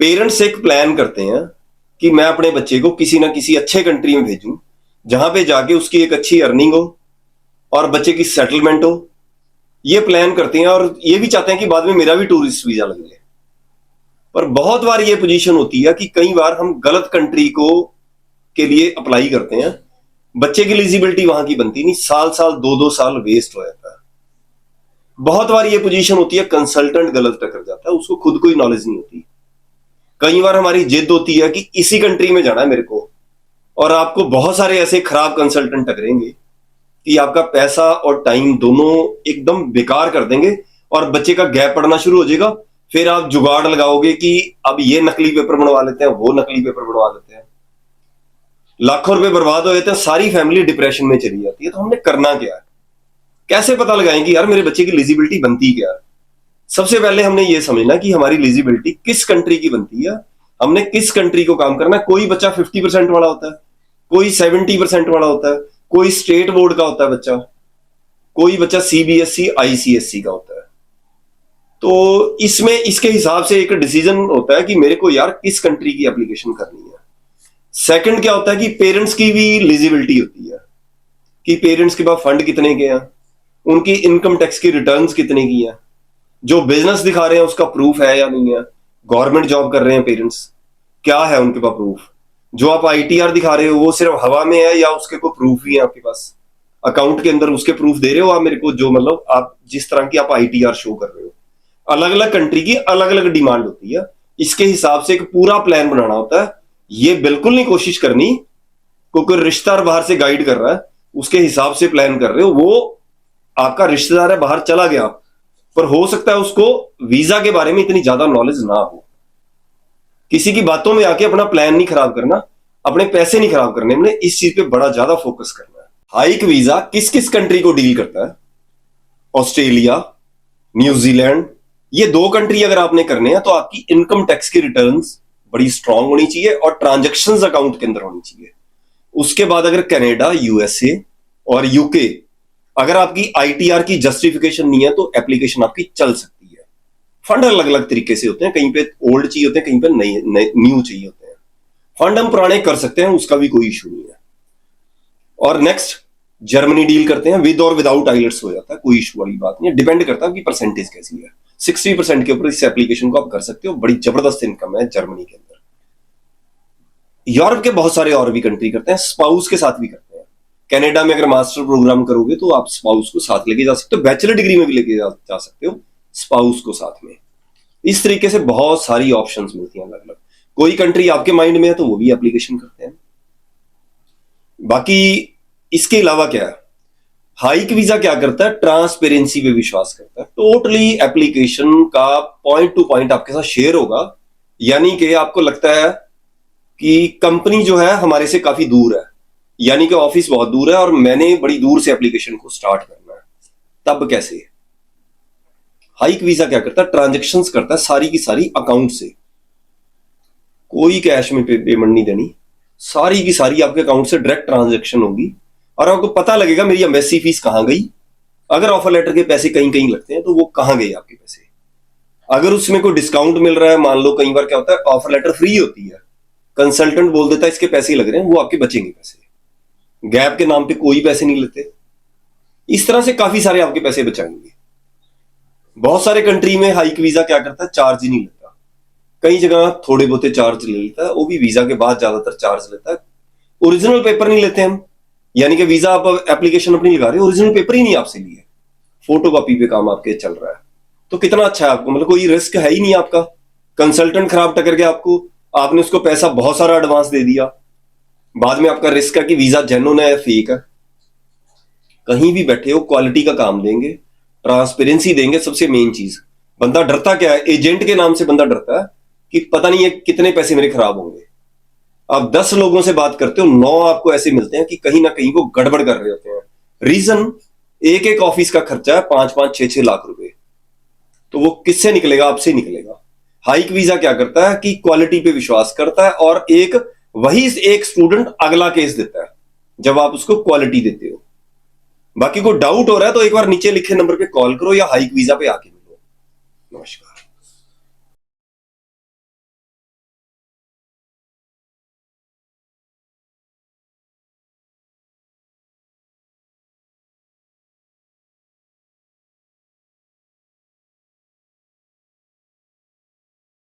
Parents एक plan करते हैं कि मैं अपने बच्चे को किसी ना किसी अच्छे कंट्री में भेजूं, जहां पे जाके उसकी एक अच्छी अर्निंग हो और बच्चे की सेटलमेंट हो। ये प्लान करते हैं और ये भी चाहते हैं कि बाद में मेरा भी टूरिस्ट वीजा लग जाए। पर बहुत बार ये पोजीशन होती है कि कई बार हम गलत कंट्री को के लिए अप्लाई करते हैं, बच्चे की एलिजिबिलिटी वहां की बनती नहीं, साल साल 2-2 साल वेस्ट हो जाता है। बहुत बार ये पोजीशन होती है कंसल्टेंट गलत टकर जाता है, उसको खुद कोई नॉलेज नहीं होती। कई बार हमारी जिद होती है कि इसी कंट्री में जाना है मेरे को, और आपको बहुत सारे ऐसे खराब कंसल्टेंट टकरेंगे कि आपका पैसा और टाइम दोनों एकदम बेकार कर देंगे और बच्चे का गैप पड़ना शुरू हो जाएगा। फिर आप जुगाड़ लगाओगे कि अब ये नकली पेपर बनवा लेते हैं, वो नकली पेपर बनवा लेते हैं, लाखों रुपए बर्बाद हो जाते हैं, सारी फैमिली डिप्रेशन में चली जाती है। तो हमने करना क्या है, कैसे पता लगाएं कि यार मेरे बच्चे की एलिजिबिलिटी बनती क्या है। सबसे पहले हमने ये समझना कि हमारी एलिजिबिलिटी किस कंट्री की बनती है, हमने किस कंट्री को काम करना है। कोई बच्चा 50% वाला होता है, कोई 70% वाला होता है, कोई स्टेट बोर्ड का होता है बच्चा, कोई बच्चा सीबीएसई आईसीएसई का होता है। तो इसमें इसके हिसाब से एक डिसीजन होता है कि मेरे को यार किस कंट्री की एप्लीकेशन करनी है। सेकंड क्या होता है कि पेरेंट्स की भी एलिजिबिलिटी होती है कि पेरेंट्स के पास फंड कितने के हैं, उनकी इनकम टैक्स की रिटर्न्स कितने की हैं, जो बिजनेस दिखा रहे हैं उसका प्रूफ है या नहीं है, गवर्नमेंट जॉब कर रहे हैं पेरेंट्स, क्या है उनके पास प्रूफ, जो आप आईटीआर दिखा रहे हो वो सिर्फ हवा में है या उसके कोई प्रूफ भी है आपके पास, अकाउंट के अंदर उसके प्रूफ दे रहे हो आप मेरे को, जो मतलब आप जिस तरह की आप आईटीआर शो कर रहे हो। अलग अलग कंट्री की अलग अलग डिमांड होती है, इसके हिसाब से एक पूरा प्लान बनाना होता है। ये बिल्कुल नहीं कोशिश करनी कोई रिश्तेदार बाहर से गाइड कर रहा है उसके हिसाब से प्लान कर रहे हो, वो आपका रिश्तेदार है बाहर चला गया, पर हो सकता है उसको वीजा के बारे में इतनी ज्यादा नॉलेज ना हो। किसी की बातों में आके अपना प्लान नहीं खराब करना, अपने पैसे नहीं खराब करने, हमने इस चीज पे बड़ा ज्यादा फोकस करना है। हाइक वीजा किस किस कंट्री को डील करता है, ऑस्ट्रेलिया, न्यूजीलैंड, ये 2 कंट्री अगर आपने करने हैं तो आपकी इनकम टैक्स की रिटर्न्स बड़ी स्ट्रांग होनी चाहिए और ट्रांजैक्शंस अकाउंट के अंदर होनी चाहिए। उसके बाद अगर कनाडा, यूएसए और यूके, अगर आपकी आईटीआर की जस्टिफिकेशन नहीं है तो एप्लीकेशन आपकी चल सकती है। फंड अलग अलग तरीके से होते हैं, कहीं पे ओल्ड चाहिए होते हैं, कहीं पे न्यू चाहिए होते हैं। फंड हम पुराने कर सकते हैं, उसका भी कोई इशू नहीं है। और नेक्स्ट जर्मनी डील करते हैं, विद और विदाउट आइलेट्स हो जाता है, कोई इशू वाली बात नहीं है। डिपेंड करता है कि परसेंटेज कैसी है, 60% के ऊपर इस एप्लीकेशन को आप कर सकते हो। बड़ी जबरदस्त इनकम है जर्मनी के अंदर। यूरोप के बहुत सारे और भी कंट्री करते हैं, स्पाउस के साथ भी करते हैं। कनाडा में अगर मास्टर प्रोग्राम करोगे तो आप स्पाउस को साथ लेके जा सकते हो, बैचलर डिग्री में भी लेके जा सकते हो स्पाउस को साथ में। इस तरीके से बहुत सारी ऑप्शंस मिलती हैं अलग अलग। कोई कंट्री आपके माइंड में है तो वो भी एप्लीकेशन करते हैं। बाकी इसके अलावा क्या है, हाइक वीजा क्या करता है, ट्रांसपेरेंसी पे विश्वास करता है। टोटली एप्लीकेशन का पॉइंट टू पॉइंट आपके साथ शेयर होगा, यानी कि आपको लगता है कि कंपनी जो है हमारे से काफी दूर है, यानी कि ऑफिस बहुत दूर है और मैंने बड़ी दूर से एप्लीकेशन को स्टार्ट करना है, तब कैसे। हाइक वीजा क्या करता है, ट्रांजैक्शंस करता है सारी की सारी अकाउंट से, कोई कैश में पेमेंट नहीं देनी, सारी की सारी आपके अकाउंट से डायरेक्ट ट्रांजैक्शन होगी और आपको पता लगेगा मेरी एम्बेसी फीस कहां गई। अगर ऑफर लेटर के पैसे कहीं कहीं लगते हैं तो वो कहां गए आपके पैसे। अगर उसमें कोई डिस्काउंट मिल रहा है, मान लो कई बार क्या होता है ऑफर लेटर फ्री होती है, कंसल्टेंट बोल देता है इसके पैसे लग रहे हैं, वो आपके बचेंगे पैसे, गैप के नाम पे कोई पैसे नहीं लेते। इस तरह से काफी सारे आपके पैसे बचाएंगे। बहुत सारे कंट्री में हाइक वीजा क्या करता है, चार्ज ही नहीं लेता, कई जगह थोड़े बहुत चार्ज ले लेता है, वो भी वीजा के बाद ज्यादातर चार्ज लेता है। ओरिजिनल पेपर नहीं लेते हम, यानी कि वीजा आप एप्लीकेशन अपनी लगा रहे हो, ओरिजिनल पेपर ही नहीं आपसे लिए, फोटो कॉपी पे काम आपके चल रहा है, तो कितना अच्छा है आपको, मतलब कोई रिस्क है ही नहीं आपका। कंसल्टेंट खराब टकर के आपको, आपने उसको पैसा बहुत सारा एडवांस दे दिया, बाद में आपका रिस्क है कि वीजा जेन्युइन है या फेक है। कहीं भी बैठे हो क्वालिटी का काम देंगे, ट्रांसपेरेंसी देंगे। सबसे मेन चीज, बंदा डरता क्या है, एजेंट के नाम से बंदा डरता है कि पता नहीं है कितने पैसे मेरे खराब होंगे। आप 10 लोगों से बात करते हो, 9 आपको ऐसे मिलते हैं कि कहीं ना कहीं वो गड़बड़ कर रहे होते हैं। रीजन, एक एक ऑफिस का खर्चा है 5-5, 6-6 लाख रुपए, तो वो किससे निकलेगा, आपसे निकलेगा। हाइक वीजा क्या करता है कि क्वालिटी पे विश्वास करता है और वही एक स्टूडेंट अगला केस देता है जब आप उसको क्वालिटी देते हो। बाकी को डाउट हो रहा है तो एक बार नीचे लिखे नंबर पे कॉल करो या हाइक वीजा पे आके मिलो। नमस्कार।